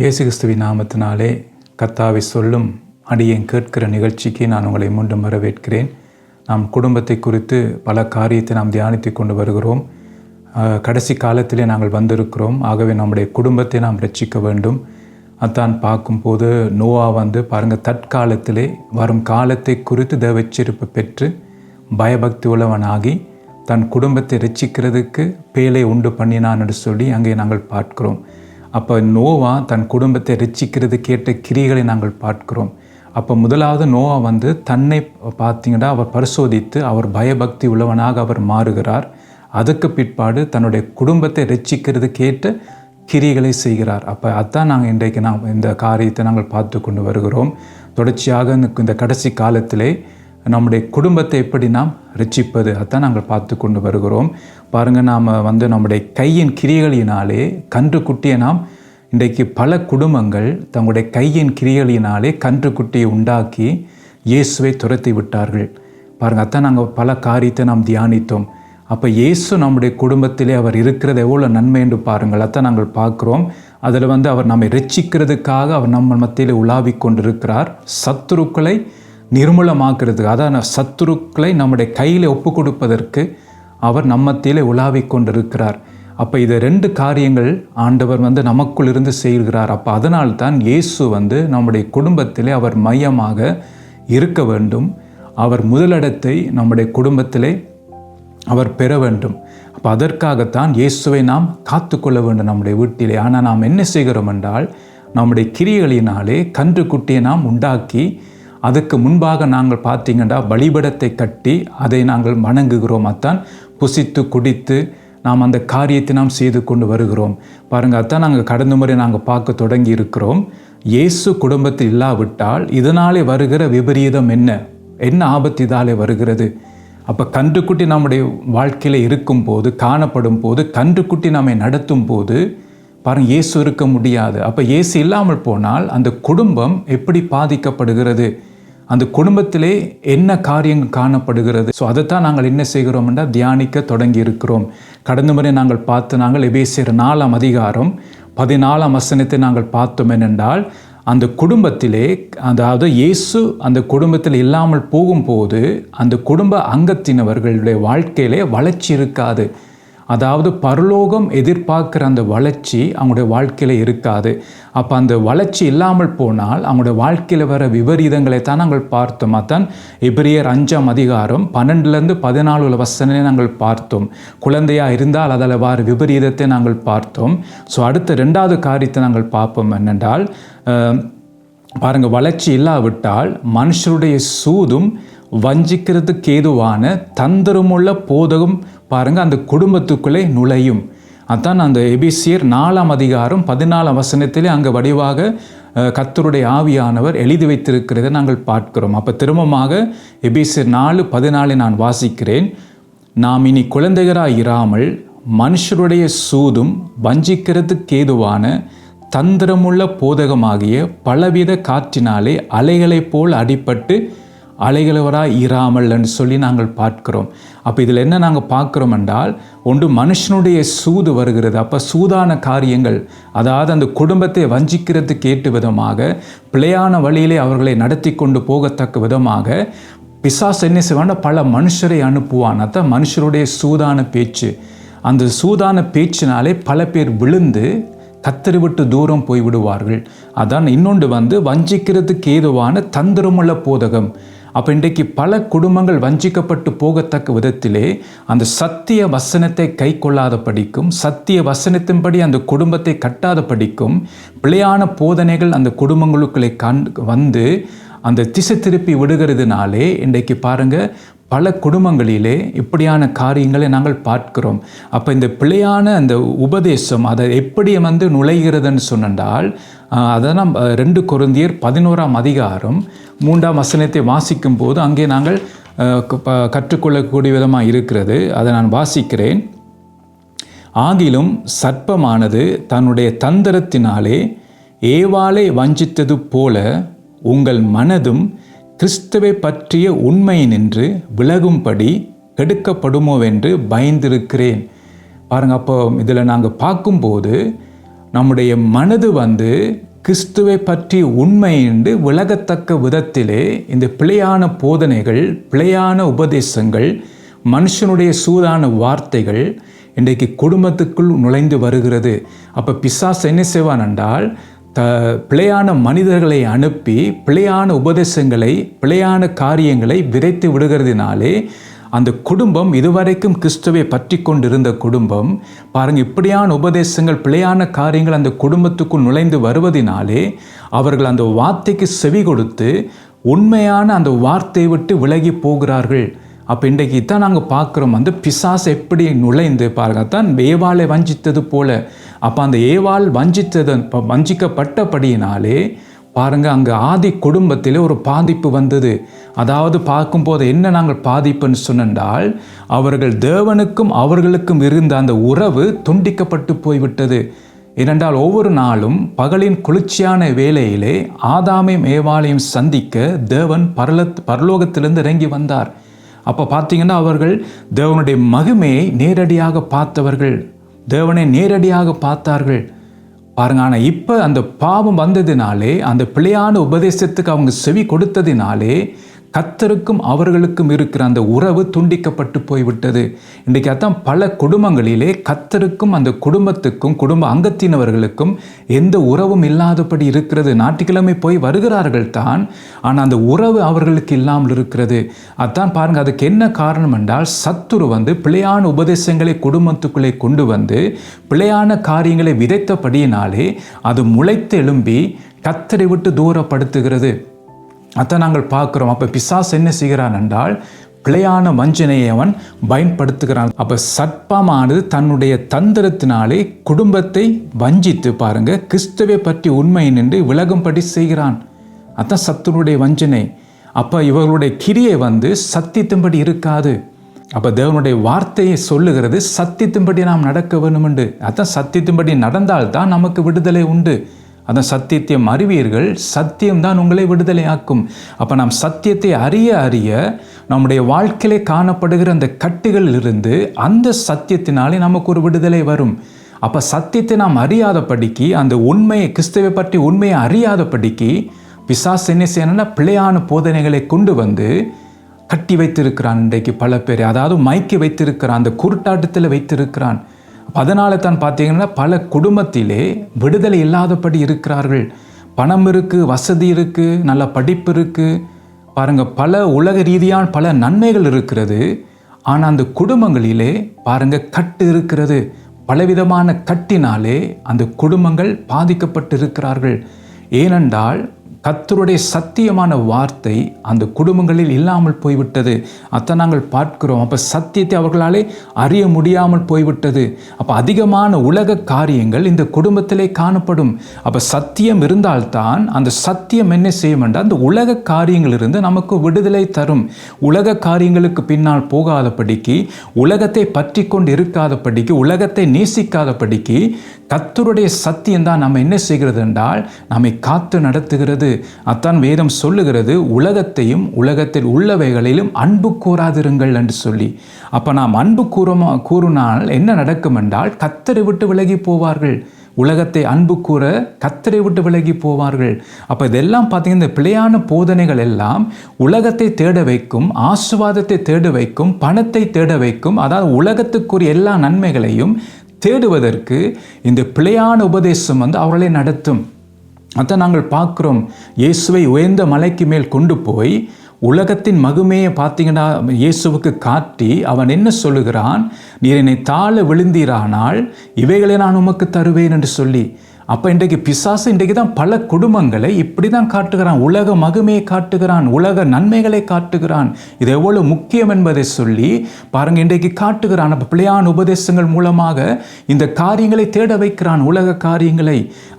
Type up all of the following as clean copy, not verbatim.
இயேசு கிறிஸ்துவின் நாமத்தினாலே கர்த்தாவை சொல்லும் அடியேன் கேட்கிற நிகழ்ச்சிக்கு நான் உங்களை மீண்டும் வரவேற்கிறேன். நாம் குடும்பத்தை குறித்து பல காரியத்தை நாம் தியானித்து கொண்டு வருகிறோம். கடைசி காலத்திலே நாங்கள் வந்திருக்கிறோம். ஆகவே நம்முடைய குடும்பத்தை நாம் ரட்சிக்க வேண்டும். அதான் பார்க்கும்போது நோவா பாருங்கள், தற்காலத்திலே வரும் காலத்தை குறித்து தேவெச்சரிப்பு பெற்று பயபக்தி உள்ளவனாகி தன் குடும்பத்தை ரட்சிக்கிறதுக்கு பேலை உண்டு பண்ணினான் என்று சொல்லி அங்கே நாங்கள் பார்க்கிறோம். அப்போ நோவா தன் குடும்பத்தை ரட்சிக்கிறது கேட்ட கிரிகளை நாங்கள் பார்க்கிறோம். அப்போ முதலாவது நோவா தன்னை பார்த்தீங்கன்னா அவர் பரிசோதித்து அவர் பயபக்தி உள்ளவனாக அவர் மாறுகிறார். அதுக்கு பிற்பாடு தன்னுடைய குடும்பத்தை ரட்சிக்கிறது கேட்ட கிரிகளை செய்கிறார். அப்போ அதான் நாங்கள் இன்றைக்கு இந்த காரியத்தை நாங்கள் பார்த்து கொண்டு வருகிறோம். தொடர்ச்சியாக இந்த கடைசி காலத்திலே நம்முடைய குடும்பத்தை எப்படி நாம் ரட்சிப்பது அதான் நாங்கள் பார்த்து கொண்டு வருகிறோம். பாருங்கள், நாம் நம்முடைய கையின் கிரிகளினாலே கன்றுக்குட்டியை நாம் இன்றைக்கு பல குடும்பங்கள் தங்களுடைய கையின் கிரிகளினாலே கன்றுக்குட்டியை உண்டாக்கி இயேசுவை துரத்தி விட்டார்கள். பாருங்கள், அதான் நாங்கள் பல காரியத்தை நாம் தியானித்தோம். அப்போ இயேசு நம்முடைய குடும்பத்திலே அவர் இருக்கிறது எவ்வளோ நன்மை என்று பாருங்கள். அதான் நாங்கள் பார்க்குறோம். அதில் அவர் நம்மை ரட்சிக்கிறதுக்காக அவர் நம்ம மத்தியில் உலாவி கொண்டிருக்கிறார். சத்துருக்களை நிர்மூலமாக்குறதுக்கு, அதான் சத்துருக்களை நம்முடைய கையில் ஒப்பு கொடுப்பதற்கு அவர் நம்மத்திலே உலாவி கொண்டிருக்கிறார். அப்போ இது ரெண்டு காரியங்கள் ஆண்டவர் நமக்குள் இருந்து செய்கிறார். அப்போ அதனால்தான் இயேசு நம்முடைய குடும்பத்திலே அவர் மையமாக இருக்க வேண்டும். அவர் முதலிடத்தை நம்முடைய குடும்பத்திலே அவர் பெற வேண்டும். அப்போ அதற்காகத்தான் இயேசுவை நாம் காத்துக்கொள்ள வேண்டும் நம்முடைய வீட்டிலே. ஆனால் நாம் என்ன செய்கிறோம் என்றால், நம்முடைய கிரியைகளினாலே கன்றுக்குட்டியை நாம் உண்டாக்கி அதுக்கு முன்பாக நாங்கள் பார்த்தீங்கன்னா பலிபீடத்தை கட்டி அதை நாங்கள் வணங்குகிறோம். அதான் புசித்து குடித்து நாம் அந்த காரியத்தை நாம் செய்து கொண்டு வருகிறோம். பாருங்கள், அதான் நாங்கள் கடந்த முறை நாங்கள் பார்க்க தொடங்கி இருக்கிறோம். இயேசு குடும்பத்தில் இல்லாவிட்டால் இதனாலே வருகிற விபரீதம் என்ன ஆபத்து இதாலே வருகிறது. அப்போ கன்றுக்குட்டி நம்முடைய வாழ்க்கையில் இருக்கும் போது, காணப்படும் போது, கன்றுக்குட்டி நம்மை நடத்தும் போது பாருங்கள், இயேசு இருக்க முடியாது. அப்போ இயேசு இல்லாமல் போனால் அந்த குடும்பம் எப்படி பாதிக்கப்படுகிறது, அந்த குடும்பத்திலே என்ன காரியங்கள் காணப்படுகிறது. ஸோ அதைத்தான் நாங்கள் என்ன செய்கிறோம் என்றால் தியானிக்க தொடங்கி இருக்கிறோம். கடந்த முறை நாங்கள் எபேசியர் 4ஆம் அதிகாரம் 14ஆம் வசனத்தை நாங்கள் பார்த்தோம். என்னென்றால், அந்த குடும்பத்திலே, அதாவது இயேசு அந்த குடும்பத்தில் இல்லாமல் போகும்போது அந்த குடும்ப அங்கத்தினவர்களுடைய வாழ்க்கையிலே வளர்ச்சி இருக்காது. அதாவது பரலோகம் எதிர்பார்க்குற அந்த வளர்ச்சி அவங்களுடைய வாழ்க்கையில் இருக்காது. அப்போ அந்த வளர்ச்சி இல்லாமல் போனால் அவங்களுடைய வாழ்க்கையில் வர விபரீதங்களை தான் நாங்கள் பார்த்தோம். அதான் எபிரேயர் 5ஆம் அதிகாரம் 12லேருந்து 14 வசனத்தை நாங்கள் பார்த்தோம். குழந்தையாக இருந்தால் அதில் வர விபரீதத்தை நாங்கள் பார்த்தோம். ஸோ அடுத்த 2வது காரியத்தை நாங்கள் பார்ப்போம். என்னென்றால், பாருங்கள், வளர்ச்சி இல்லாவிட்டால் மனுஷருடைய சூதும் வஞ்சிக்கிறதுக்கு ஏதுவான தந்திரமுள்ள போதகம் பாருங்கள் அந்த குடும்பத்துக்குள்ளே நுழையும். அதான் அந்த எபேசியர் 4ஆம் அதிகாரம் 14ஆம் வசனத்திலே அங்கே வடிவாக கர்த்தருடைய ஆவியானவர் எழுதி வைத்திருக்கிறதை நாங்கள் பார்க்கிறோம். அப்போ திரும்பமாக எபேசியர் 4:14 நான் வாசிக்கிறேன். நாம் இனி குழந்தைகளாய் இராமல் மனுஷருடைய சூதும் வஞ்சிக்கிறதுக்கு ஏதுவான தந்திரமுள்ள போதகமாகிய பலவித காற்றினாலே அலைகளைப் போல் அடிபட்டு அலைகளவராய் இராமல் என்று சொல்லி நாங்கள் பார்க்கிறோம். அப்போ இதில் என்ன நாங்கள் பார்க்குறோம் என்றால், ஒன்று மனுஷனுடைய சூது வருகிறது. அப்போ சூதான காரியங்கள், அதாவது அந்த குடும்பத்தை வஞ்சிக்கிறதுக்கு ஏற்ற விதமாக பிழையான வழியிலே அவர்களை நடத்தி கொண்டு போகத்தக்க விதமாக பிசாசு என்ன செய்வான்னா பல மனுஷரை அனுப்புவான். அதான் மனுஷருடைய சூதான பேச்சு. அந்த சூதான பேச்சினாலே பல பேர் விழுந்து கத்தரி விட்டு தூரம் போய் விடுவார்கள். அதான் இன்னொன்று வஞ்சிக்கிறதுக்கு ஏதுவான தந்திரமுள்ள போதகம். அப்போ இன்றைக்கு பல குடும்பங்கள் வஞ்சிக்கப்பட்டு போகத்தக்க விதத்திலே அந்த சத்திய வசனத்தை கை கொள்ளாத படிக்கும், சத்திய வசனத்தின்படி அந்த குடும்பத்தை கட்டாத படிக்கும் பிழையான போதனைகள் அந்த குடும்பங்களுக்குள்ளே அந்த திசை திருப்பி விடுகிறதுனாலே இன்றைக்கு பாருங்கள் பல குடும்பங்களிலே இப்படியான காரியங்களை நாங்கள் பார்க்கிறோம். அப்போ இந்த பிழையான அந்த உபதேசம் அதை எப்படி நுழைகிறதுன்னு சொன்னால், அதை நாம் 2 கொரிந்தியர் 11ஆம் அதிகாரம் 3ஆம் வசனத்தை வாசிக்கும் போது அங்கே நாங்கள் கற்றுக்கொள்ளக்கூடிய விதமாக இருக்கிறது. அதை நான் வாசிக்கிறேன். ஆகிலும் சர்ப்பமானது தன்னுடைய தந்திரத்தினாலே ஏவாளை வஞ்சித்தது போல உங்கள் மனதும் கிறிஸ்துவை பற்றிய உண்மையினின்று விலகும்படி கெடுக்கப்படுமோவென்று பயந்திருக்கிறேன். பாருங்கள், அப்போ இதில் நாங்கள் பார்க்கும்போது நம்முடைய மனது கிறிஸ்துவை பற்றி உண்மை என்று விலகத்தக்க விதத்திலே இந்த பிழையான போதனைகள், பிழையான உபதேசங்கள், மனுஷனுடைய சூதான வார்த்தைகள் இன்றைக்கு குடும்பத்துக்குள் நுழைந்து வருகிறது. அப்போ பிசாசு என்ன செய்வான் என்றால், பிழையான மனிதர்களை அனுப்பி பிழையான உபதேசங்களை, பிழையான காரியங்களை விதைத்து விடுகிறதுனாலே அந்த குடும்பம், இதுவரைக்கும் கிறிஸ்துவை பற்றி கொண்டிருந்த குடும்பம், பாருங்கள், இப்படியான உபதேசங்கள், பிழையான காரியங்கள் அந்த குடும்பத்துக்குள் நுழைந்து வருவதினாலே அவர்கள் அந்த வார்த்தைக்கு செவி கொடுத்து உண்மையான அந்த வார்த்தையை விட்டு விலகி போகிறார்கள். அப்போ இன்றைக்கு தான் நாங்கள் பார்க்குறோம், அந்த பிசாசு எப்படி நுழைந்து பாருங்க, தான் ஏவாளை வஞ்சித்தது போல. அப்போ அந்த ஏவாள் வஞ்சிக்கப்பட்டபடியினாலே பாருங்கள், அங்கே ஆதி குடும்பத்தில் ஒரு பாதிப்பு வந்தது. அதாவது பார்க்கும்போது என்ன நாங்கள் பாதிப்புன்னு சொன்னால், அவர்கள் தேவனுக்கும் அவர்களுக்கும் இருந்த அந்த உறவு துண்டிக்கப்பட்டு போய்விட்டது. ஏனென்றால் ஒவ்வொரு நாளும் பகலின் குளிர்ச்சியான வேளையிலே ஆதாமையும் ஏவாளையும் சந்திக்க தேவன் பரலோகத்திலிருந்து இறங்கி வந்தார். அப்போ பார்த்தீங்கன்னா அவர்கள் தேவனுடைய மகிமையை நேரடியாக பார்த்தவர்கள், தேவனை நேரடியாக பார்த்தார்கள் பாருங்க. ஆனால் இப்போ அந்த பாவம் வந்ததினாலே, அந்த பிழையான உபதேசத்துக்கு அவங்க செவி கொடுத்ததினாலே கர்த்தருக்கும் அவர்களுக்கும் இருக்கிற அந்த உறவு துண்டிக்கப்பட்டு போய்விட்டது. இன்றைக்கு அதான் பல குடும்பங்களிலே கர்த்தருக்கும் அந்த குடும்பத்துக்கும், குடும்ப அங்கத்தினவர்களுக்கும் எந்த உறவும் இல்லாதபடி இருக்கிறது. ஞாயிற்றுக்கிழமை போய் வருகிறார்கள் தான், ஆனால் அந்த உறவு அவர்களுக்கு இல்லாமல் இருக்கிறது. அதான் பாருங்கள், அதுக்கு என்ன காரணம் என்றால், சத்துரு பிழையான உபதேசங்களை குடும்பத்துக்குள்ளே கொண்டு வந்து பிழையான காரியங்களை விதைத்தபடியினாலே அது முளைத்து எழும்பி கர்த்தரை விட்டு தூரப்படுத்துகிறது. அதான் நாங்கள் பார்க்குறோம். அப்போ பிசாசு என்ன செய்கிறான் என்றால், பிழையான வஞ்சனையை அவன் பயன்படுத்துகிறான். அப்போ சர்ப்பமானது தன்னுடைய தந்திரத்தினாலே குடும்பத்தை வஞ்சித்து பாருங்க, கிறிஸ்துவை பற்றி உண்மை நின்று விலகும்படி செய்கிறான். அதான் சத்துருடைய வஞ்சனை. அப்போ இவர்களுடைய கிரியை சத்தியத்தின்படி இருக்காது. அப்போ தேவனுடைய வார்த்தையை சொல்லுகிறது, சத்தியத்தின்படி நாம் நடக்க வேண்டும் என்று. அதான் சத்தியத்தின்படி நடந்தால்தான் நமக்கு விடுதலை உண்டு. அதான் சத்தியத்தையும் அறிவீர்கள், சத்தியம்தான் உங்களை விடுதலையாக்கும். அப்போ நாம் சத்தியத்தை அறிய அறிய நம்முடைய வாழ்க்கையிலே காணப்படுகிற அந்த கட்டுகளிலிருந்து அந்த சத்தியத்தினாலே நமக்கு ஒரு விடுதலை வரும். அப்போ சத்தியத்தை நாம் அறியாதபடிக்கு, அந்த உண்மையை, கிறிஸ்துவை பற்றி உண்மையை அறியாதபடிக்கு பிசாசு என்ன செய்யணும்னா பிழையான போதனைகளை கொண்டு கட்டி வைத்திருக்கிறான். இன்றைக்கு பல பேர், அதாவது மயக்கி வைத்திருக்கிறான், அந்த குருட்டாட்டத்தில் வைத்திருக்கிறான். அதனால தான் பார்த்தீங்கன்னா பல குடும்பத்திலே விடுதலை இல்லாதபடி இருக்கிறார்கள். பணம் இருக்குது, வசதி இருக்குது, நல்ல படிப்பு இருக்குது, பாருங்கள், பல உலக ரீதியான பல நன்மைகள் இருக்கிறது. ஆனால் அந்த குடும்பங்களிலே பாருங்கள் கட்டு இருக்கிறது. பலவிதமான கட்டினாலே அந்த குடும்பங்கள் பாதிக்கப்பட்டு இருக்கிறார்கள். ஏனென்றால் கர்த்தருடைய சத்தியமான வார்த்தை அந்த குடும்பங்களில் இல்லாமல் போய்விட்டது. அதை நாங்கள் பார்க்கிறோம். அப்போ சத்தியத்தை அவர்களாலே அறிய முடியாமல் போய்விட்டது. அப்போ அதிகமான உலக காரியங்கள் இந்த குடும்பத்திலே காணப்படும். அப்போ சத்தியம் இருந்தால்தான் அந்த சத்தியம் என்ன செய்யும் என்றால், அந்த உலக காரியங்களிலிருந்து நமக்கு விடுதலை தரும். உலக காரியங்களுக்கு பின்னால் போகாதபடிக்கு, உலகத்தை பற்றி கொண்டு இருக்காதபடிக்கு, உலகத்தை நேசிக்காதபடிக்கு கர்த்தருடைய சத்தியம்தான் நம்ம என்ன செய்கிறது என்றால் நம்மை காத்து நடத்துகிறது. அத்தான் வேதம் சொல்லுகிறது, உலகத்தையும் உலகத்தில் உள்ளவைகளிலும் அன்பு கூறாதிருங்கள் என்று சொல்லி. அப்போ நாம் அன்பு கூறினால் என்ன நடக்கும் என்றால், கர்த்தரை விட்டு விலகி போவார்கள். உலகத்தை அன்பு கூற கர்த்தரை விட்டு விலகி போவார்கள். அப்போ இதெல்லாம் பார்த்தீங்கன்னா, இந்த பிழையான போதனைகள் எல்லாம் உலகத்தை தேட வைக்கும், ஆசீர்வாதத்தை தேட வைக்கும், பணத்தை தேட வைக்கும். அதாவது உலகத்துக்குரிய எல்லா நன்மைகளையும் தேடுவதற்கு இந்த பிழையான உபதேசம் அவர்களை நடத்தும். அதான் நாங்கள் பார்க்குறோம். இயேசுவை உயர்ந்த மலைக்கு மேல் கொண்டு போய் உலகத்தின் மகிமையை பார்த்தீங்கன்னா இயேசுவுக்கு காட்டி அவன் என்ன சொல்லுகிறான், நீர் என்னை தாழ விழுந்தீரானால் இவைகளை நான் உமக்கு தருவேன் என்று சொல்லி. அப்போ இன்றைக்கு பிசாசு இன்றைக்கு தான் பல குடும்பங்களை இப்படி தான் காட்டுகிறான். உலக மகிமையை காட்டுகிறான், உலக நன்மைகளை காட்டுகிறான். இது எவ்வளவு முக்கியம் என்பதை சொல்லி பாருங்கள் இன்றைக்கு காட்டுகிறான். அப்போ பிழையான உபதேசங்கள் மூலமாக இந்த காரியங்களை தேட வைக்கிறான், உலக காரியங்களை.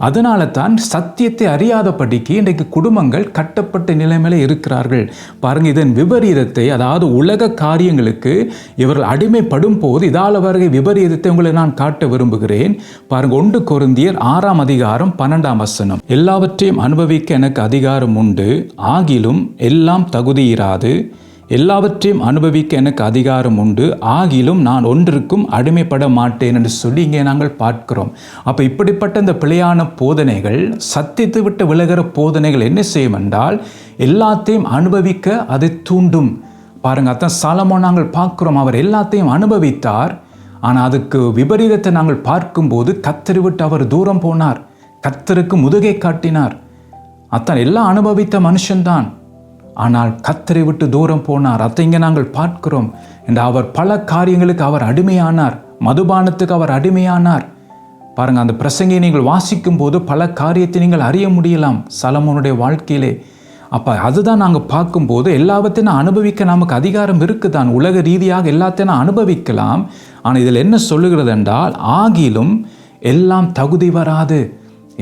அதனால தான் சத்தியத்தை அறியாதபடிக்கு இன்றைக்கு குடும்பங்கள் கட்டப்பட்ட நிலைமையில இருக்கிறார்கள். பாருங்கள், இதன் விபரீதத்தை, அதாவது உலக காரியங்களுக்கு இவர்கள் அடிமைப்படும் போது இதால் வருகை விபரீதத்தை உங்களை நான் காட்ட விரும்புகிறேன். பாருங்கள், 1 கொரிந்தியர் 6 அதிகாரம் 12 வசனம். எல்லாவற்றையும் அனுபவிக்க எனக்கு அதிகாரம் உண்டு, ஆகிலும் எல்லாம் தகுதியிராது. எல்லாவற்றையும் அனுபவிக்க எனக்கு அதிகாரம் உண்டு, ஆகிலும் நான் ஒன்றிற்கும் அடிமைப்பட மாட்டேன் என்று சொல்லி இங்கே நாங்கள் பார்க்கிறோம். அப்போ இப்படிப்பட்ட இந்த பிழையான போதனைகள், சத்தியத்தை விட்டு விலகிற போதனைகள் என்ன செய்யும் என்றால் எல்லாத்தையும் அனுபவிக்க அதை தூண்டும். பாருங்க, அதான் சாலமோன் நாங்கள் பார்க்கிறோம், அவர் எல்லாத்தையும் அனுபவித்தார். ஆனால் அதுக்கு விபரீதத்தை நாங்கள் பார்க்கும்போது கர்த்தரை விட்டு அவர் தூரம் போனார், கர்த்தருக்கு முதுகை காட்டினார். அத்தான் எல்லாம் அனுபவித்த மனுஷன்தான், ஆனால் கர்த்தரை விட்டு தூரம் போனார். அதை இங்கே நாங்கள் பார்க்கிறோம். என்று அவர் பல காரியங்களுக்கு அவர் அடிமையானார், மதுபானத்துக்கு அவர் அடிமையானார். பாருங்கள், அந்த பிரசங்கியை நீங்கள் வாசிக்கும் போது பல காரியத்தை நீங்கள் அறிய முடியலாம் சாலமோனுடைய வாழ்க்கையிலே. அப்போ அதுதான் நாங்கள் பார்க்கும்போது எல்லாவற்றையும் நான் அனுபவிக்க நமக்கு அதிகாரம் இருக்குதான். உலக ரீதியாக எல்லாத்தையும் நான் அனுபவிக்கலாம். ஆனால் இதில் என்ன சொல்லுகிறது என்றால், ஆகிலும் எல்லாம் தகுதி வராது.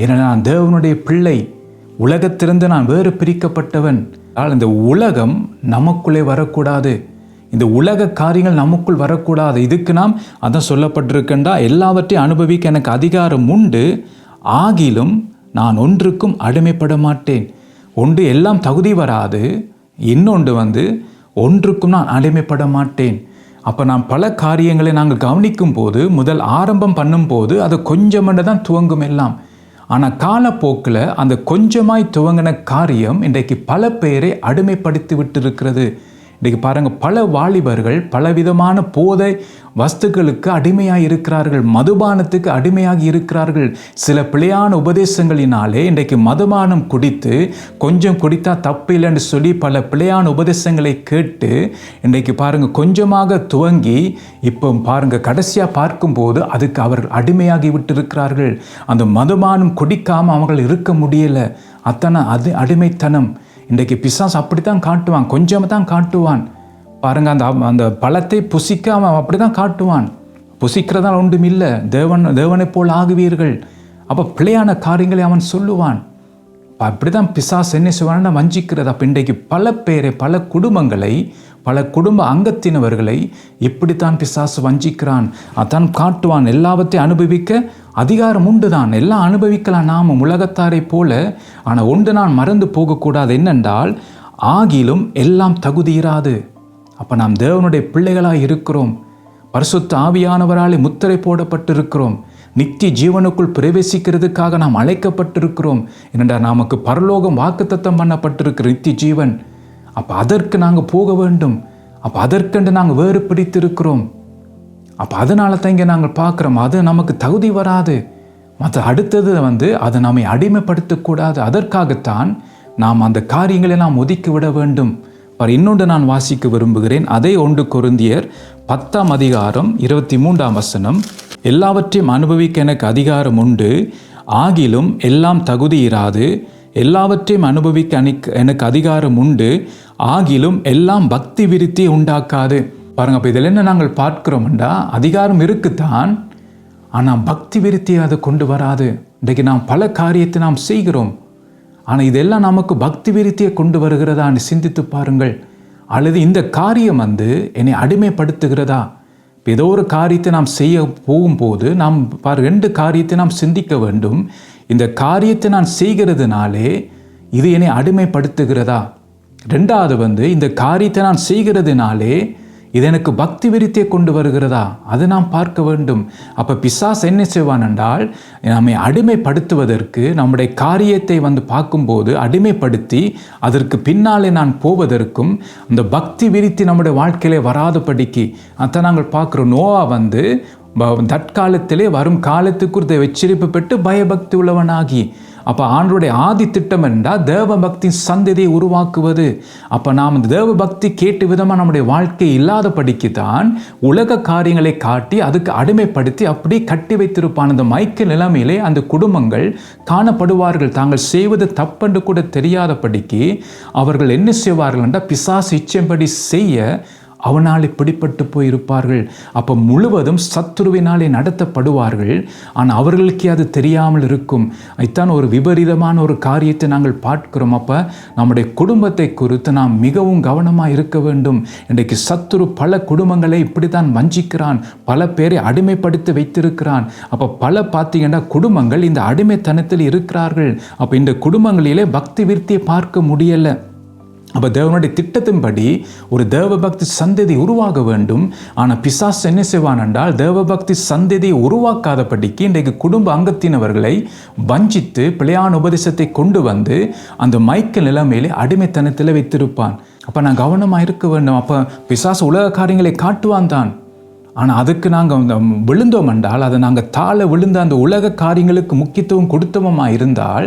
ஏன்னா நான் தேவனுடைய பிள்ளை, உலகத்திலிருந்து நான் வேறு பிரிக்கப்பட்டவன். இந்த உலகம் நமக்குள்ளே வரக்கூடாது, இந்த உலக காரியங்கள் நமக்குள் வரக்கூடாது. இதுக்கு நாம் அதான் சொல்லப்பட்டிருக்கண்டா, எல்லாவற்றையும் அனுபவிக்க எனக்கு அதிகாரம் உண்டு, ஆகிலும் நான் ஒன்றுக்கும் அடிமைப்பட மாட்டேன். ஒன்று எல்லாம் தகுதி வராது, இன்னொன்று ஒன்றுக்கும் நான் அடிமைப்பட மாட்டேன். அப்போ நாம் பல காரியங்களை நாங்கள் கவனிக்கும் போது, முதல் ஆரம்பம் பண்ணும்போது அது கொஞ்சமென்று தான் துவங்கும் எல்லாம். ஆனால் காலப்போக்கில் அந்த கொஞ்சமாய் துவங்கின காரியம் இன்றைக்கு பல பேரை அடிமைப்படுத்தி விட்டு இருக்கிறது. இன்றைக்கு பாருங்கள், பல வாலிபர்கள் பலவிதமான போதை வஸ்துக்களுக்கு அடிமையாக இருக்கிறார்கள், மதுபானத்துக்கு அடிமையாகி இருக்கிறார்கள். சில பிழையான உபதேசங்களினாலே இன்றைக்கு மதுபானம் குடித்து கொஞ்சம் குடித்தா தப்பு இல்லைன்னு சொல்லி பல பிழையான உபதேசங்களை கேட்டு இன்றைக்கு பாருங்கள் கொஞ்சமாக துவங்கி இப்போ பாருங்கள் கடைசியாக பார்க்கும்போது அதுக்கு அவர்கள் அடிமையாகி விட்டு இருக்கிறார்கள். அந்த மதுபானம் குடிக்காமல் அவர்கள் இருக்க முடியலை. அத்தனை அது அடிமைத்தனம். இன்றைக்கு பிசாசு அப்படி தான் காட்டுவான், கொஞ்சமாக தான் காட்டுவான். பாருங்கள், அந்த பழத்தை புசிக்க அவன் அப்படி தான் காட்டுவான். புசிக்கிறதால் ஒன்றும் இல்லை, தேவனை போல் ஆகுவீர்கள். அப்போ பிழையான காரியங்களை அவன் சொல்லுவான். அப்படி தான் பிசாசு என்ன செய்வான்னா வஞ்சிக்கிறது. அப்போ இன்றைக்கு பல பேரை, பல குடும்பங்களை, பல குடும்ப அங்கத்தினவர்களை இப்படித்தான் பிசாசு வஞ்சிக்கிறான். அதான் காட்டுவான். எல்லாவற்றையும் அனுபவிக்க அதிகாரம் உண்டு தான், எல்லாம் அனுபவிக்கலாம் நாம் உலகத்தாரை போல. ஆனால் ஒன்று நான் மறந்து போகக்கூடாது, என்னென்றால் ஆகிலும் எல்லாம் தகுதியிராது. அப்போ நாம் தேவனுடைய பிள்ளைகளாக இருக்கிறோம், பரிசுத்த ஆவியானவராலே முத்திரை போடப்பட்டிருக்கிறோம், நித்திய ஜீவனுக்குள் பிரவேசிக்கிறதுக்காக நாம் அழைக்கப்பட்டிருக்கிறோம். என்னென்றால் நமக்கு பரலோகம் வாக்குத்தத்தம் பண்ணப்பட்டிருக்கிற நித்திய ஜீவன். அப்போ அதற்கு நாங்கள் போக வேண்டும். அப்போ அதற்கென்று நாங்கள் வேறு பிடித்திருக்கிறோம். அப்போ அதனால தான் இங்கே நாங்கள் பார்க்குறோம், அது நமக்கு தகுதி வராது. மற்ற அடுத்தது அதை நம்மை அடிமைப்படுத்தக்கூடாது. அதற்காகத்தான் நாம் அந்த காரியங்களை நாம் ஒதுக்கி விட வேண்டும். இன்னொன்று நான் வாசிக்க விரும்புகிறேன். அதே 1 கொரிந்தியர் 10ஆம் அதிகாரம் 23ஆம் வசனம். எல்லாவற்றையும் அனுபவிக்க எனக்கு அதிகாரம் உண்டு, ஆகிலும் எல்லாம் தகுதி இராது. எல்லாவற்றையும் அனுபவிக்க எனக்கு அதிகாரம் உண்டு, ஆகிலும் எல்லாம் பக்தி விருத்தியை உண்டாக்காது. பாருங்க, அப்போ இதில் என்ன நாங்கள் பார்க்கிறோம்டா, அதிகாரம் இருக்குத்தான், ஆனால் பக்தி விருத்தியை அதை கொண்டு வராது. இன்றைக்கு நாம் பல காரியத்தை நாம் செய்கிறோம், ஆனால் இதெல்லாம் நமக்கு பக்தி விருத்தியை கொண்டு வருகிறதான்னு சிந்தித்து பாருங்கள். அல்லது இந்த காரியம் என்னை அடிமைப்படுத்துகிறதா? இப்போ ஏதோ ஒரு காரியத்தை நாம் செய்ய போகும்போது நாம் 2 காரியத்தை நாம் சிந்திக்க வேண்டும். இந்த காரியத்தை நான் செய்கிறதுனாலே இது என்னை அடிமைப்படுத்துகிறதா? 2வது இந்த காரியத்தை நான் செய்கிறதுனாலே இது எனக்கு பக்தி விருத்தியை கொண்டு வருகிறதா? அதை நாம் பார்க்க வேண்டும். அப்போ பிசாசு என்ன செய்வான் என்றால், நம்மை அடிமைப்படுத்துவதற்கு நம்முடைய காரியத்தை பார்க்கும்போது அடிமைப்படுத்தி அதற்கு பின்னாலே நான் போவதற்கும் அந்த பக்தி விருத்தி நம்முடைய வாழ்க்கையிலே வராதபடிக்கு அதை நாங்கள் பார்க்குறோம். நோவா தற்காலத்திலே வரும் காலத்துக்கு எச்சரிப்பு பெற்று பயபக்தி உள்ளவனாகி, அப்போ ஆண்டவருடைய ஆதி திட்டம் என்றால் தேவ பக்தி சந்ததியை உருவாக்குவது. அப்போ நாம் இந்த தேவ பக்தி கேட்டு விதமாக நம்முடைய வாழ்க்கை இல்லாதபடிக்கு தான் உலக காரியங்களை காட்டி அதுக்கு அடிமைப்படுத்தி அப்படியே கட்டி வைத்திருப்பான். அந்த மயக்க நிலைமையிலே அந்த குடும்பங்கள் காணப்படுவார்கள். தாங்கள் செய்வது தப்பென்று கூட தெரியாதபடிக்கு அவர்கள் என்ன செய்வார்கள் என்றால் பிசாசு இச்சைப்படி செய்ய அவனாலே பிடிப்பட்டு போயிருப்பார்கள். அப்போ முழுவதும் சத்துருவினாலே நடத்தப்படுவார்கள். ஆனால் அவர்களுக்கே அது தெரியாமல் இருக்கும். அதுதான் ஒரு விபரீதமான ஒரு காரியத்தை நாங்கள் பார்க்கிறோம். அப்போ நம்முடைய குடும்பத்தை குறித்து நாம் மிகவும் கவனமாக இருக்க வேண்டும். இன்றைக்கு சத்துரு பல குடும்பங்களை இப்படித்தான் வஞ்சிக்கிறான், பல பேரை அடிமைப்படுத்தி வைத்திருக்கிறான். அப்போ பார்த்தீங்கன்னா குடும்பங்கள் இந்த அடிமைத்தனத்தில் இருக்கிறார்கள். அப்போ இந்த குடும்பங்களிலே பக்தி விருத்தியை பார்க்க முடியலை. அப்போ தேவனுடைய திட்டத்தின்படி ஒரு தேவபக்தி சந்ததி உருவாக வேண்டும். ஆனால் பிசாசு என்ன செய்வான் என்றால், தேவபக்தி சந்ததியை உருவாக்காதபடிக்கு இன்றைக்கு குடும்ப அங்கத்தினவர்களை வஞ்சித்து பிழையான உபதேசத்தை கொண்டு வந்து அந்த மைக்கேல் நிலைமையிலே அடிமைத்தனத்தில் வைத்திருப்பான். அப்போ நான் கவனமாக இருக்க வேண்டும். அப்போ பிசாசு உலக காரியங்களை காட்டுவான் தான். ஆனால் அதுக்கு நாங்கள் விழுந்தோம் என்றால், அதை நாங்கள் தாழ விழுந்த அந்த உலக காரியங்களுக்கு முக்கியத்துவம் கொடுத்தோமாக இருந்தால்,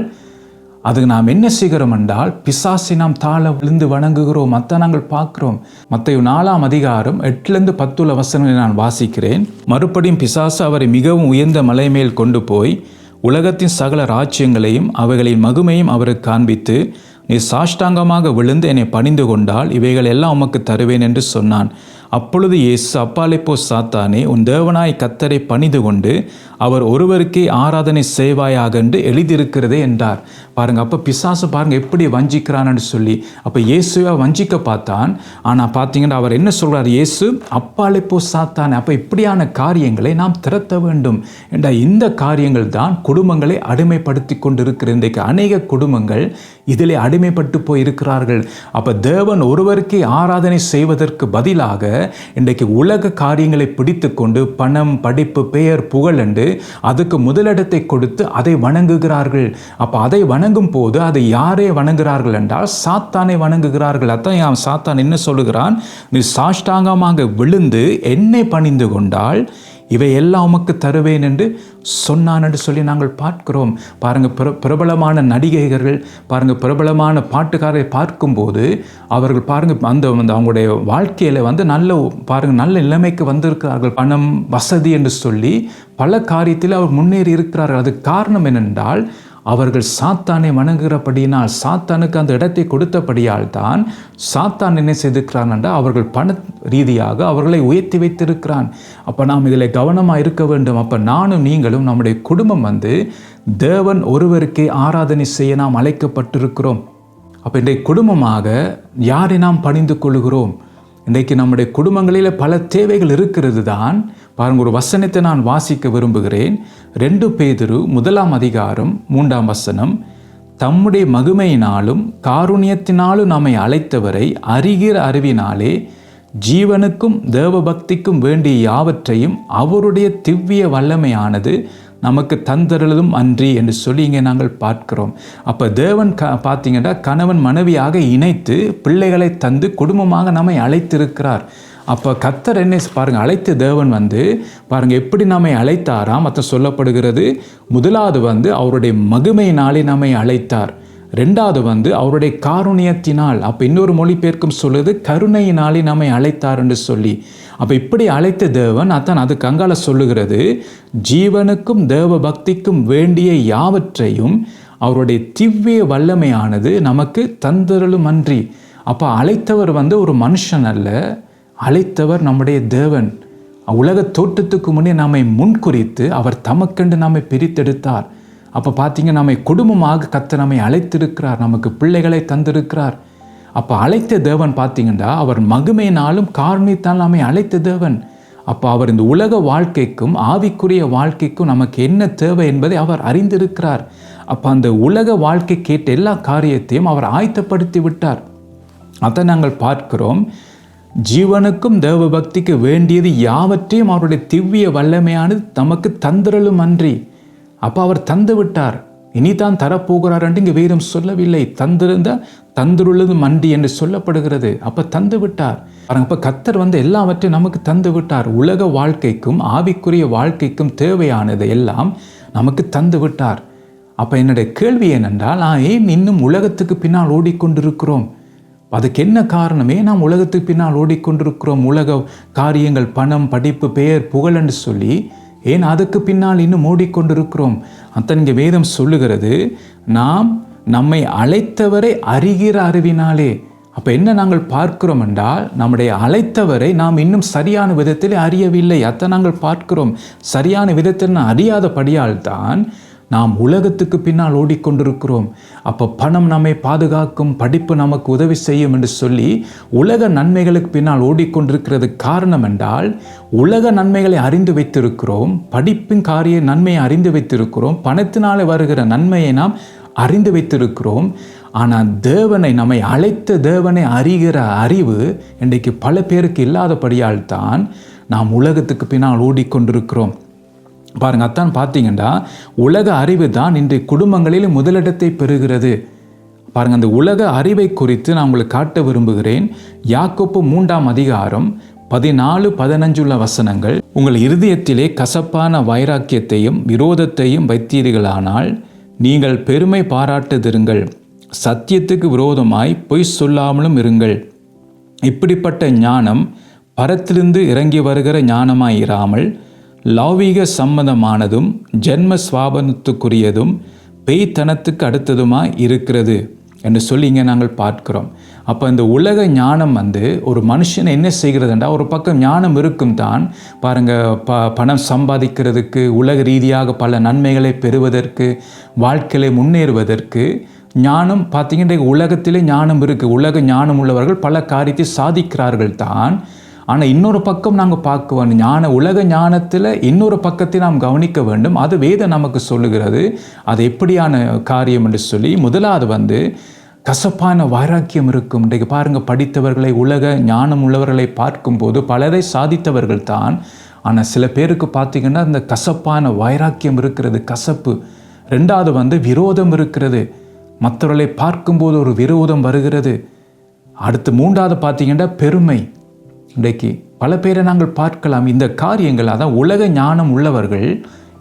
அதுக்கு நாம் என்ன செய்கிறோம் என்றால், பிசாசை நாம் தாழ விழுந்து வணங்குகிறோம். அத்தை நாங்கள் பார்க்கிறோம். மத்தேயு 4ஆம் அதிகாரம் 8-10 வசனங்களை நான் வாசிக்கிறேன். மறுபடியும் பிசாசு அவரை மிகவும் உயர்ந்த மலை மேல் கொண்டு போய் உலகத்தின் சகல ராஜ்யங்களையும் அவைகளின் மகிமையும் அவருக்கு காண்பித்து, நீ சாஷ்டாங்கமாக விழுந்து என்னை பணிந்து கொண்டால் இவைகள் எல்லாம் உமக்கு தருவேன் என்று சொன்னான். அப்பொழுது இயேசு, அப்பாலே போ சாத்தானே, உன் தேவனாய் கர்த்தரை பணிந்து கொண்டு அவர் ஒருவருக்கே ஆராதனை செய்வாயாக என்று எழுதியிருக்கிறதே என்றார். பாருங்க, அப்போ பிசாசு பாருங்க எப்படி வஞ்சிக்கிறான்னு சொல்லி. அப்போ இயேசுவை வஞ்சிக்க பார்த்தான். ஆனால் பார்த்தீங்கன்னா அவர் என்ன சொல்றார்? இயேசு, அப்பாலே போ சாத்தானே. அப்போ இப்படியான காரியங்களை நாம் திரட்ட வேண்டும் என்ற இந்த காரியங்கள் தான் குடும்பங்களை அடிமைப்படுத்தி கொண்டிருக்கிற இன்றைக்கு அநேக குடும்பங்கள் இதிலே அடிமைப்பட்டு போய் இருக்கிறார்கள். அப்போ தேவன் ஒருவருக்கே ஆராதனை செய்வதற்கு பதிலாக இன்றைக்கு உலக காரியங்களை பிடித்து கொண்டு பணம், படிப்பு, பெயர், புகழ் என்று அதுக்கு முதலிடத்தை கொடுத்து அதை வணங்குகிறார்கள். அப்போ அதை வணங்கும் போது அதை யாரே வணங்குகிறார்கள் என்றால் சாத்தானை வணங்குகிறார்கள். அதான் சாத்தான் என்ன சொல்லுகிறான்? நீ சாஷ்டாங்கமாக விழுந்து என்னை பணிந்து கொண்டால் இவை எல்லாம் உமக்கு தருவேன் என்று சொன்னான் என்று சொல்லி நாங்கள் பார்க்கிறோம். பாருங்க, பிரபலமான நடிகைகள் பாருங்க, பிரபலமான பாட்டுக்காரரை பார்க்கும்போது அவர்கள் பாருங்க அந்த அவங்களுடைய வாழ்க்கையில நல்ல நிலைமைக்கு வந்திருக்கிறார்கள். பணம், வசதி என்று சொல்லி பல காரியத்தில் அவர் முன்னேறி இருக்கிறார்கள். அதுக்கு காரணம் என்னென்றால், அவர்கள் சாத்தானை வணங்குகிறபடியினால், சாத்தானுக்கு அந்த இடத்தை கொடுத்தபடியால் தான் சாத்தான் என்ன செய்திருக்கிறான் என்றால், அவர்கள் பண ரீதியாக அவர்களை உயர்த்தி வைத்திருக்கிறான். அப்போ நாம் இதில் கவனமாக இருக்க வேண்டும். அப்போ நானும் நீங்களும் நம்முடைய குடும்பம் தேவன் ஒருவருக்கே ஆராதனை செய்ய நாம் அழைக்கப்பட்டிருக்கிறோம். அப்போ இன்றைய குடும்பமாக யாரை நாம் பணிந்து கொள்கிறோம்? இன்றைக்கு நம்முடைய குடும்பங்களில் பல தேவைகள் இருக்கிறது தான். பாருங்க, ஒரு வசனத்தை நான் வாசிக்க விரும்புகிறேன். 2 பேதுரு 1ஆம் அதிகாரம் 3ஆம் வசனம். தம்முடைய மகிமையினாலும் காருண்யத்தினாலும் நம்மை அழைத்தவரை அறிகிற அறிவினாலே ஜீவனுக்கும் தேவபக்திக்கும் வேண்டிய யாவற்றையும் அவருடைய திவ்ய வல்லமையானது நமக்கு தந்தருளும் அன்றி என்று சொல்லி இங்கே நாங்கள் பார்க்கிறோம். அப்போ தேவன் பார்த்தீங்கன்னா கணவன் மனைவியாக இணைத்து பிள்ளைகளை தந்து குடும்பமாக நம்மை அழைத்திருக்கிறார். அப்போ கர்த்தர் என்ன பாருங்க, அழைத்த தேவன் பாருங்க எப்படி நம்மை அழைத்தாராம். மற்ற சொல்லப்படுகிறது, முதலாவது அவருடைய மகிமையினாலே நம்மை அழைத்தார். 2வது அவருடைய காருண்யத்தினால். அப்போ இன்னொரு மொழிபெயர்க்கும் சொல்லுது, கருணையினாலே நம்மை அழைத்தார் என்று சொல்லி. அப்போ இப்படி அழைத்த தேவன் அதான் அதுக்கு அங்கால சொல்லுகிறது, ஜீவனுக்கும் தேவ பக்திக்கும் வேண்டிய யாவற்றையும் அவருடைய திவ்ய வல்லமையானது நமக்கு தந்தருளும் அன்றி. அப்போ அழைத்தவர் ஒரு மனுஷன் அல்ல, அழைத்தவர் நம்முடைய தேவன். உலக தோற்றத்துக்கு முன்னே நம்மை முன்குறித்து அவர் தமக்கென்று நம்மை பிரித்தெடுத்தார். அப்போ பார்த்தீங்க, நம்மை குடும்பமாக கர்த்தர் நம்மை அழைத்திருக்கிறார், நமக்கு பிள்ளைகளை தந்திருக்கிறார். அப்போ அழைத்த தேவன் பார்த்தீங்கன்னா அவர் மகிமையினாலும் காருண்யத்தால் நம்மை அழைத்த தேவன். அப்போ அவர் இந்த உலக வாழ்க்கைக்கும் ஆவிக்குரிய வாழ்க்கைக்கும் நமக்கு என்ன தேவை என்பதை அவர் அறிந்திருக்கிறார். அப்போ அந்த உலக வாழ்க்கை கேட்ட எல்லா காரியத்தையும் அவர் ஆயத்தப்படுத்தி விட்டார். அதை நாங்கள் பார்க்கிறோம். ஜீவனுக்கும் தேவ பக்திக்கு வேண்டியது யாவற்றையும் அவருடைய திவ்ய வல்லமையானது நமக்கு தந்திரலும் அன்றி. அப்போ அவர் தந்து விட்டார், இனிதான் தரப்போகிறார் என்று இங்கே வேதம் சொல்லவில்லை. தந்திருள்ளது மண்டி என்று சொல்லப்படுகிறது. அப்போ தந்து விட்டார். அப்போ கர்த்தர் எல்லாவற்றையும் நமக்கு தந்து விட்டார். உலக வாழ்க்கைக்கும் ஆவிக்குரிய வாழ்க்கைக்கும் தேவையானது எல்லாம் நமக்கு தந்து விட்டார். அப்போ என்னுடைய கேள்வி என்னென்றால், ஏன் இன்னும் உலகத்துக்கு பின்னால் ஓடிக்கொண்டிருக்கிறோம்? அதுக்கு என்ன காரணமே? நாம் உலகத்துக்கு பின்னால் ஓடிக்கொண்டிருக்கிறோம். உலக காரியங்கள், பணம், படிப்பு, பெயர், புகழ் என்று சொல்லி ஏன் அதுக்கு பின்னால் இன்னும் ஓடிக்கொண்டிருக்கிறோம்? அத்தன் இங்கே வேதம் சொல்லுகிறது, நாம் நம்மை அழைத்தவரை அறிகிற அறிவினாலே. அப்போ என்ன நாங்கள் பார்க்கிறோம் என்றால், நம்முடைய அழைத்தவரை நாம் இன்னும் சரியான விதத்தில் அறியவில்லை. அத்தை நாங்கள் பார்க்கிறோம். சரியான விதத்தில் அறியாதபடியால் தான் நாம் உலகத்துக்கு பின்னால் ஓடிக்கொண்டிருக்கிறோம். அப்போ பணம் நம்மை பாதுகாக்கும், படிப்பு நமக்கு உதவி செய்யும் என்று சொல்லி உலக நன்மைகளுக்கு பின்னால் ஓடிக்கொண்டிருக்கிறது. காரணம் என்றால், உலக நன்மைகளை அறிந்து வைத்திருக்கிறோம், படிப்பின் நன்மையை அறிந்து வைத்திருக்கிறோம், பணத்தினாலே வருகிற நன்மையை நாம் அறிந்து வைத்திருக்கிறோம். ஆனால் தேவனை, நம்மை அழைத்த தேவனை அறிகிற அறிவு இன்றைக்கு பல பேருக்கு இல்லாதபடியால் தான் நாம் உலகத்துக்கு பின்னால் ஓடிக்கொண்டிருக்கிறோம். பாருங்கள், அத்தான் பார்த்தீங்கன்னா உலக அறிவு தான் இன்றைய குடும்பங்களில் முதலிடத்தை பெறுகிறது. பாருங்கள், அந்த உலக அறிவை குறித்து நான் உங்களுக்கு காட்ட விரும்புகிறேன். யாக்கோப்பு 3ஆம் அதிகாரம் 14-15 வசனங்கள். உங்கள் இருதயத்திலே கசப்பான வைராக்கியத்தையும் விரோதத்தையும் வைத்தீர்களானால் நீங்கள் பெருமை பாராட்டுதிருங்கள், சத்தியத்துக்கு விரோதமாய் பொய் சொல்லாமலும் இருங்கள். இப்படிப்பட்ட ஞானம் பரத்திலிருந்து இறங்கி வருகிற ஞானமாயிராமல் லௌவீக சம்பந்தமானதும் ஜென்ம சுவாபனத்துக்குரியதும் பேய்த்தனத்துக்கு அடுத்ததுமாய் இருக்கிறது என்று சொல்லி இங்கே நாங்கள் பார்க்கிறோம். அப்போ இந்த உலக ஞானம் ஒரு மனுஷனை என்ன செய்கிறதுண்டா, ஒரு பக்கம் ஞானம் இருக்கும் தான் பாருங்கள், பணம் சம்பாதிக்கிறதுக்கு, உலக ரீதியாக பல நன்மைகளை பெறுவதற்கு, வாழ்க்கையை முன்னேறுவதற்கு ஞானம் பார்த்திங்கன்னா உலகத்திலே ஞானம் இருக்குது. உலக ஞானம் உள்ளவர்கள் பல காரியத்தை சாதிக்கிறார்கள் தான். ஆனால் இன்னொரு பக்கம் நாங்கள் பார்க்க வேண்டும். உலக ஞானத்தில் இன்னொரு பக்கத்தை நாம் கவனிக்க வேண்டும். அது வேதம் நமக்கு சொல்லுகிறது. அது எப்படியான காரியம் என்று சொல்லி, முதலாவது கசப்பான வைராக்கியம் இருக்கும். இன்றைக்கு பாருங்கள், படித்தவர்களை, உலக ஞானம் உள்ளவர்களை பார்க்கும்போது பலரை சாதித்தவர்கள் தான். ஆனால் சில பேருக்கு பார்த்திங்கன்னா அந்த கசப்பான வைராக்கியம் இருக்கிறது, கசப்பு. ரெண்டாவது விரோதம் இருக்கிறது, மற்றவர்களை பார்க்கும்போது ஒரு விரோதம் வருகிறது. அடுத்து மூன்றாவது பார்த்திங்கன்னா பெருமை. இன்றைக்கு பல பேரை நாங்கள் பார்க்கலாம். இந்த காரியங்கள், அதான் உலக ஞானம் உள்ளவர்கள்,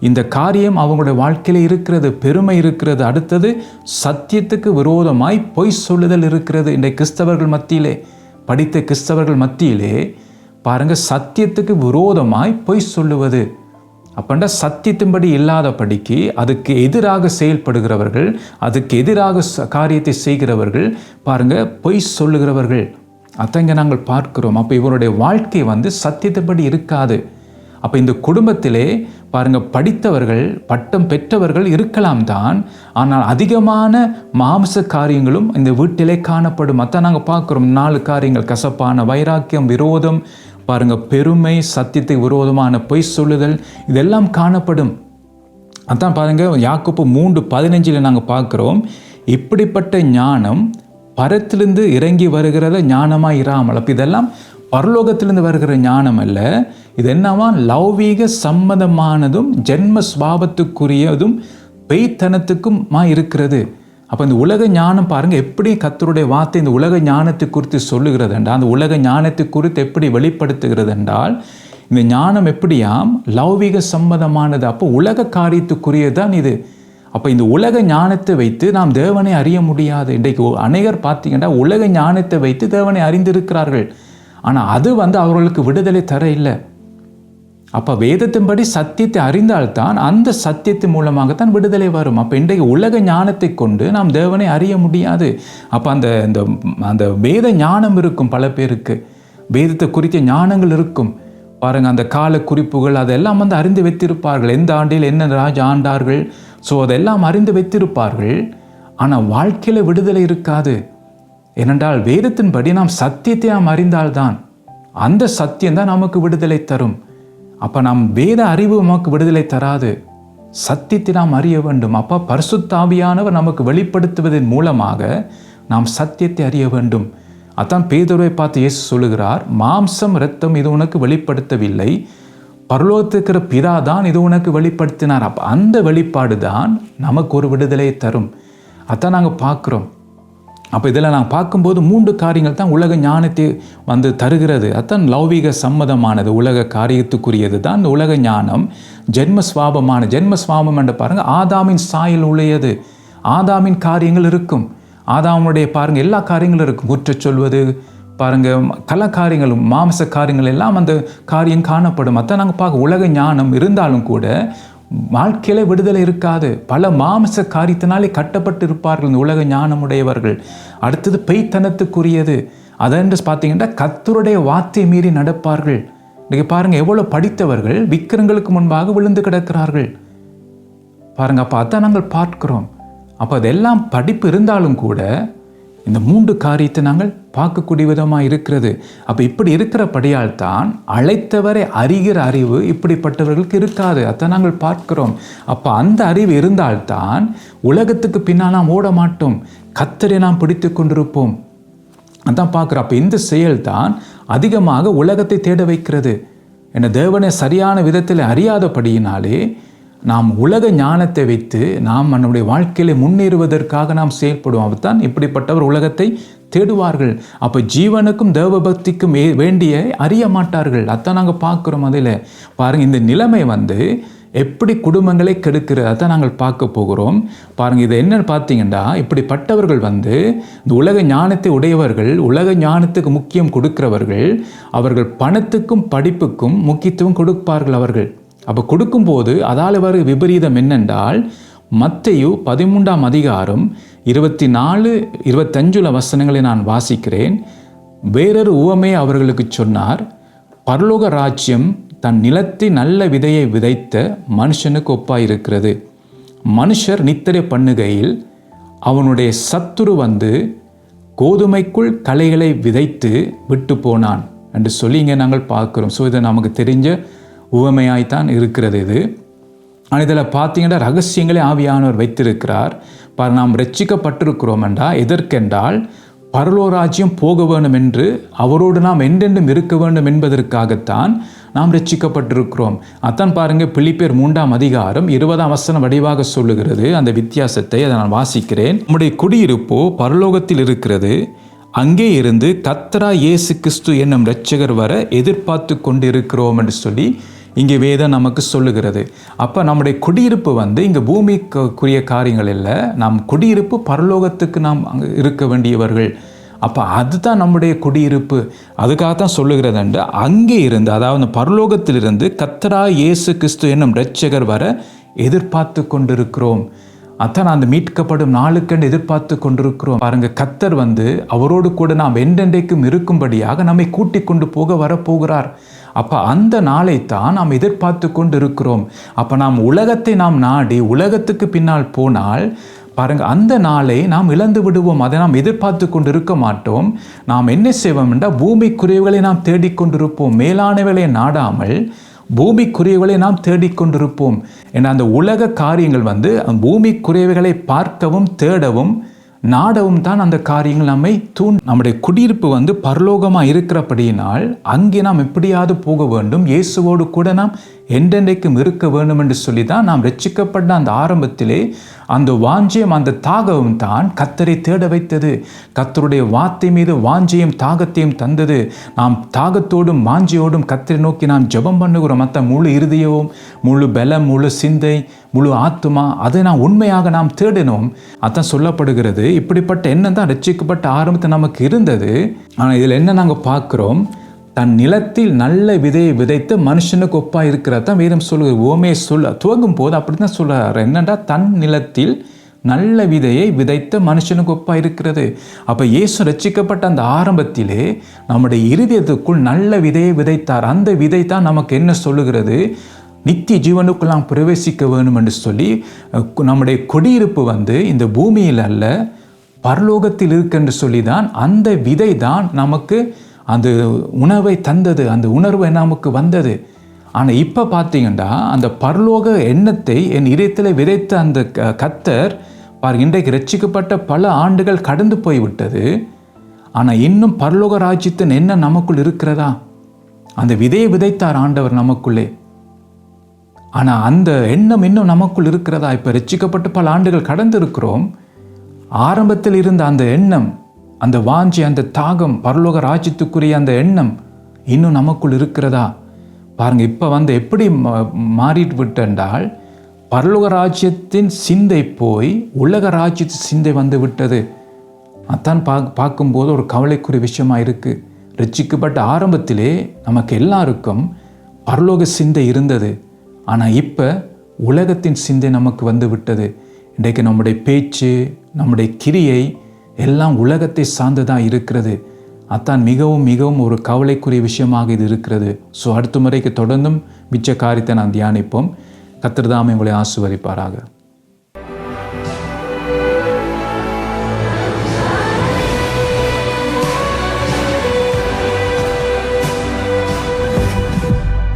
இந்த காரியம் அவங்களுடைய வாழ்க்கையில் இருக்கிறது, பெருமை இருக்கிறது. அடுத்தது சத்தியத்துக்கு விரோதமாய் பொய் சொல்லுதல் இருக்கிறது. இன்றைக்கு கிறிஸ்தவர்கள் மத்தியிலே, படித்த கிறிஸ்தவர்கள் மத்தியிலே பாருங்கள், சத்தியத்துக்கு விரோதமாய் பொய் சொல்லுவது. அப்படின்னா சத்தியத்தின்படி இல்லாதபடிக்கு அதுக்கு எதிராக செயல்படுகிறவர்கள், அதுக்கு எதிராக காரியத்தை செய்கிறவர்கள், பாருங்கள், பொய் சொல்லுகிறவர்கள். அத்தங்க நாங்கள் பார்க்கிறோம். அப்போ இவருடைய வாழ்க்கை சத்தியத்தைப்படி இருக்காது. அப்போ இந்த குடும்பத்திலே பாருங்கள், படித்தவர்கள், பட்டம் பெற்றவர்கள் இருக்கலாம் தான். ஆனால் அதிகமான மாம்ச காரியங்களும் இந்த வீட்டிலே காணப்படும். அதான் நாங்கள் பார்க்குறோம். 4 காரியங்கள்: கசப்பான வைராக்கியம், விரோதம், பாருங்கள், பெருமை, சத்தியத்துக்கு விரோதமான பொய் சொல்லுதல், இதெல்லாம் காணப்படும். அதான் பாருங்கள், யாக்கோப்பு 3:15 நாங்கள் பார்க்குறோம். இப்படிப்பட்ட ஞானம் பரத்திலிருந்து இறங்கி வருகிறத ஞானமாக இராமல். அப்போ இதெல்லாம் பரலோகத்திலிருந்து வருகிற ஞானம் அல்ல. இது என்னவா, லௌவீக சம்பந்தமானதும் ஜென்ம சுபாவத்துக்குரியதும் பேய்த்தனத்துக்குமா இருக்கிறது. அப்போ இந்த உலக ஞானம் பாருங்கள், எப்படி கர்த்தருடைய வார்த்தை இந்த உலக ஞானத்தை குறித்து சொல்லுகிறது என்றால், அந்த உலக ஞானத்தை குறித்து எப்படி வெளிப்படுத்துகிறது என்றால், இந்த ஞானம் எப்படியாம் லௌவீக சம்பந்தமானது. அப்போ உலக காரியத்துக்குரியதான் இது. அப்போ இந்த உலக ஞானத்தை வைத்து நாம் தேவனை அறிய முடியாது. இன்றைக்கு அநேகர் பார்த்தீங்கன்னா உலக ஞானத்தை வைத்து தேவனை அறிந்திருக்கிறார்கள். ஆனால் அது அவர்களுக்கு விடுதலை தர இல்லை. அப்போ வேதத்தின்படி சத்தியத்தை அறிந்தால்தான் அந்த சத்தியத்தின் மூலமாகத்தான் விடுதலை வரும். அப்போ இன்றைக்கு உலக ஞானத்தை கொண்டு நாம் தேவனை அறிய முடியாது. அப்போ அந்த வேத ஞானம் இருக்கும். பல பேருக்கு வேதத்தை குறித்த ஞானங்கள் இருக்கும். பாருங்கள், அந்த கால குறிப்புகள் அதெல்லாம் அறிந்து வைத்திருப்பார்கள். எந்த ஆண்டில் என்ன ராஜா ஆண்டார்கள், ஸோ அதெல்லாம் அறிந்து வைத்திருப்பார்கள். ஆனால் வாழ்க்கையில் விடுதலை இருக்காது. ஏனென்றால் வேதத்தின்படி நாம் சத்தியத்தை நாம் அறிந்தால்தான் அந்த சத்தியம்தான் நமக்கு விடுதலை தரும். அப்போ நாம் வேத அறிவு நமக்கு விடுதலை தராது, சத்தியத்தை நாம் அறிய வேண்டும். அப்போ பரிசுத்த ஆவியானவர் நமக்கு வெளிப்படுத்துவதன் மூலமாக நாம் சத்தியத்தை அறிய வேண்டும். அதான் பேதுருவை பார்த்து இயேசு சொல்லுகிறார், மாம்சம் இரத்தம் இது உனக்கு வெளிப்படுத்தவில்லை, பரலோகத்துக்கிற பிதா தான் இது உனக்கு வெளிப்படுத்தினார். அப்போ அந்த வெளிப்பாடு தான் நமக்கு ஒரு விடுதலையை தரும். அதான் நாங்கள் பார்க்குறோம். அப்போ இதில் நாங்கள் பார்க்கும்போது 3 காரியங்கள் தான் உலக ஞானத்தை தருகிறது. அதான் லௌவீக சம்மதமானது, உலக காரியத்துக்குரியது தான் இந்த உலக ஞானம். ஜென்ம சுவாபம் என்று பாருங்கள், ஆதாமின் சாயல் உடையது. ஆதாமின் காரியங்கள் இருக்கும். ஆதாமுடைய பாருங்கள் எல்லா காரியங்களும் இருக்கும். குற்றம் சொல்வது பாருங்கள், கல காரியங்களும் மாம்ச காரியங்கள் எல்லாம் அந்த காரியம் காணப்படும். அதான் நாங்கள் பார்க்க உலக ஞானம் இருந்தாலும் கூட வாழ்க்கையில் விடுதலை இருக்காது. பல மாம்ச காரியத்தினாலே கட்டப்பட்டு இருப்பார்கள் இந்த உலக ஞானமுடையவர்கள். அடுத்தது பெய்த்தனத்துக்குரியது. அதென்று பார்த்தீங்கன்னா கர்த்தருடைய வார்த்தை மீறி நடப்பார்கள். இன்றைக்கி பாருங்கள், எவ்வளோ படித்தவர்கள் விக்கிரங்களுக்கு முன்பாக விழுந்து கிடக்கிறார்கள் பாருங்கள். அப்போ அதான் நாங்கள் பார்க்கிறோம். அப்போ அதெல்லாம் படிப்பு இருந்தாலும் கூட இந்த 3 காரியத்தை நாங்கள் பார்க்கக்கூடிய விதமாக இருக்கிறது. அப்போ இப்படி இருக்கிறபடியால் தான் அழைத்தவரை அறிகிற அறிவு இப்படிப்பட்டவர்களுக்கு இருக்காது. அதை நாங்கள் பார்க்கிறோம். அப்போ அந்த அறிவு இருந்தால்தான் உலகத்துக்கு பின்னால் நாம் ஓட மாட்டோம். கர்த்தரை நாம் பிடித்து கொண்டிருப்போம். அதான் பார்க்குறோம். அப்போ இந்த செயல்தான் அதிகமாக உலகத்தை தேட வைக்கிறது. என தேவனை சரியான விதத்தில் அறியாதபடியினாலே நாம் உலக ஞானத்தை வைத்து நாம் நம்முடைய வாழ்க்கையில முன்னேறுவதற்காக நாம் செயல்படுவோம். அதுதான் இப்படிப்பட்டவர் உலகத்தை தேடுவார்கள். அப்போ ஜீவனுக்கும் தேவபக்திக்கும் வேண்டிய அறிய மாட்டார்கள். அதான் நாங்கள் பார்க்குறோம். அதில் பாருங்கள், இந்த நிலைமை எப்படி குடும்பங்களை கெடுக்கிறது அதான் நாங்கள் பார்க்க போகிறோம். பாருங்கள், இது என்னன்னு பார்த்தீங்கன்னா, இப்படிப்பட்டவர்கள் இந்த உலக ஞானத்தை உடையவர்கள், உலக ஞானத்துக்கு முக்கியம் கொடுக்கிறவர்கள், அவர்கள் பணத்துக்கும் படிப்புக்கும் முக்கியத்துவம் கொடுப்பார்கள் அவர்கள். அப்போ கொடுக்கும்போது அதால் வர விபரீதம் என்னென்றால், மத்தேயு 13ஆம் அதிகாரம் 24-25 வசனங்களை நான் வாசிக்கிறேன். வேறொரு உவமையை அவர்களுக்கு சொன்னார். பரலோக ராஜ்யம் தன் நிலத்தில் நல்ல விதையை விதைத்த மனுஷனுக்கு ஒப்பாயிருக்கிறது. மனுஷர் நித்திரை பண்ணுகையில் அவனுடைய சத்துரு கோதுமைக்குள் களைகளை விதைத்து விட்டு போனான் என்று சொல்லி இங்கே நாங்கள் பார்க்கிறோம். ஸோ இது நமக்கு தெரிஞ்ச உவமையாய்த்தான் இருக்கிறது இது. ஆனால் இதில் பார்த்தீங்கன்னா ரகசியங்களே ஆவியானவர் வைத்திருக்கிறார். நாம் ரட்சிக்கப்பட்டிருக்கிறோம் என்றால் எதற்கென்றால் பரலோராஜ்யம் போக வேண்டும் என்று, அவரோடு நாம் என்றென்றும் இருக்க வேண்டும் என்பதற்காகத்தான் நாம் ரட்சிக்கப்பட்டிருக்கிறோம். அதான் பாருங்கள், பிலிப்பியர் 3ஆம் அதிகாரம் 20ஆம் வசனம் வடிவாக சொல்லுகிறது. அந்த வித்தியாசத்தை அதை நான் வாசிக்கிறேன். நம்முடைய குடியிருப்போ பரலோகத்தில் இருக்கிறது, அங்கே இருந்து கர்த்தராகிய இயேசு கிறிஸ்து என்னும் இரட்சகர் வர எதிர்பார்த்து கொண்டு இருக்கிறோம் என்று சொல்லி இங்கே வேதம் நமக்கு சொல்லுகிறது. அப்போ நம்முடைய குடியிருப்பு இங்கே பூமிக்குரிய காரியங்கள் இல்லை. நம் குடியிருப்பு பரலோகத்துக்கு நாம் அங்கே இருக்க வேண்டியவர்கள். அப்போ அதுதான் நம்முடைய குடியிருப்பு. அதுக்காகத்தான் சொல்லுகிறது என்று, அங்கே இருந்து, அதாவது பரலோகத்திலிருந்து கர்த்தராகிய இயேசு கிறிஸ்து என்னும் இரட்சகர் வர எதிர்பார்த்து கொண்டிருக்கிறோம். அதான் அந்த மீட்கப்படும் நாளுக்கென்று எதிர்பார்த்து கொண்டிருக்கிறோம். பாருங்க, கர்த்தர் அவரோடு கூட நாம் என்றென்றைக்கும் இருக்கும்படியாக நம்மை கூட்டிக் கொண்டு போக வரப்போகிறார். அப்போ அந்த நாளைத்தான் நாம் எதிர்பார்த்து கொண்டு இருக்கிறோம். அப்போ நாம் உலகத்தை நாம் நாடி உலகத்துக்கு பின்னால் போனால் பாருங்கள், அந்த நாளை நாம் இழந்து விடுவோம். அதை நாம் எதிர்பார்த்து கொண்டு இருக்க மாட்டோம். நாம் என்ன செய்வோம் என்றால் பூமிக்குரியவர்களை நாம் தேடிக்கொண்டிருப்போம். மேலானவர்களை நாடாமல் பூமிக்குரியவர்களை நாம் தேடிக்கொண்டிருப்போம். ஏன்னா அந்த உலக காரியங்கள் பூமிக்குரியவைகளை பார்க்கவும் தேடவும் நாடவும் தான் அந்த காரியங்கள் நம்மை நம்முடைய குடியிருப்பு பரலோகமாக இருக்கிறபடியினால் அங்கே நாம் எப்படியாவது போக வேண்டும், இயேசுவோடு கூட நாம் என்றென்றைக்கும் இருக்க வேண்டும் என்று சொல்லி தான் நாம் ரட்சிக்கப்பட்ட அந்த ஆரம்பத்திலே அந்த வாஞ்சையும் அந்த தாகமும் தான் கர்த்தரை தேட வைத்தது. கர்த்தருடைய வார்த்தை மீது வாஞ்சையும் தாகத்தையும் தந்தது. நாம் தாகத்தோடும் வாஞ்சையோடும் கர்த்தரை நோக்கி நாம் ஜெபம் பண்ணுகிறோம். மற்ற முழு இருதயம், முழு பலம், முழு சிந்தை, முழு ஆத்துமா, அதை நாம் உண்மையாக நாம் தேடினோம். அதான் சொல்லப்படுகிறது. இப்படிப்பட்ட எண்ணம் தான் ரட்சிக்கப்பட்ட ஆரம்பத்தில் நமக்கு இருந்தது. ஆனால் இதில் என்ன நாங்கள் பார்க்குறோம், தன் நிலத்தில் நல்ல விதையை விதைத்த மனுஷனுக்கு ஒப்பாக இருக்கிறதான் வேதம் சொல்லுகிறது. ஓமையை துவங்கும் போது அப்படி தான் சொல்கிறார். என்னென்னா, தன் நிலத்தில் நல்ல விதையை விதைத்த மனுஷனுக்கு ஒப்பாக இருக்கிறது. அப்போ இயேசு ரட்சிக்கப்பட்ட அந்த ஆரம்பத்திலே நம்முடைய இருதயத்துக்குள் நல்ல விதையை விதைத்தார். அந்த விதை தான் நமக்கு என்ன சொல்லுகிறது, நித்திய ஜீவனுக்குள் நாம் பிரவேசிக்க வேண்டும் என்று சொல்லி நம்முடைய குடியிருப்பு இந்த பூமியில் அல்ல பரலோகத்தில் இருக்கு என்று சொல்லி தான் அந்த விதை தான் நமக்கு அந்த உணவை தந்தது. அந்த உணர்வு நமக்கு வந்தது. ஆனால் இப்போ பார்த்தீங்கன்னா அந்த பரலோக எண்ணத்தை என் இதயத்தில் விதைத்த அந்த கர்த்தர் பாருங்க, இன்றைக்கு ரட்சிக்கப்பட்ட பல ஆண்டுகள் கடந்து போய்விட்டது. ஆனால் இன்னும் பரலோக ராஜ்யத்தின் எண்ணம் நமக்குள் இருக்கிறதா? அந்த விதையை விதைத்தார் ஆண்டவர் நமக்குள்ளே. ஆனால் அந்த எண்ணம் இன்னும் நமக்குள் இருக்கிறதா? இப்போ ரட்சிக்கப்பட்டு பல ஆண்டுகள் கடந்து இருக்கிறோம். ஆரம்பத்தில் இருந்த அந்த எண்ணம், அந்த வாஞ்சி, அந்த தாகம், பரலோக ராஜ்யத்துக்குரிய அந்த எண்ணம் இன்னும் நமக்குள் இருக்கிறதா? பாருங்கள், இப்போ எப்படி மாறிட்டு விட்டென்றால் பரலோக ராஜ்யத்தின் சிந்தை போய் உலக ராஜ்யத்தின் சிந்தை விட்டது. அதான் பார்க்கும்போது ஒரு கவலைக்குரிய விஷயமாக இருக்குது. ரட்சிக்கப்பட்ட ஆரம்பத்திலே நமக்கு எல்லாருக்கும் பரலோக சிந்தை இருந்தது. ஆனால் இப்போ உலகத்தின் சிந்தை நமக்கு விட்டது. இன்றைக்கு நம்முடைய பேச்சு, நம்முடைய கிரியை எல்லாம் உலகத்தை சார்ந்துதான் இருக்கிறது. அதான் மிகவும் மிகவும் ஒரு கவலைக்குரிய விஷயமாக இது இருக்கிறது. ஸோ அடுத்த முறைக்கு தொடர்ந்தும் மிச்ச காரியத்தை நான் தியானிப்போம். கர்த்தர் தாமே உங்களை ஆசீர்வதிப்பாராக.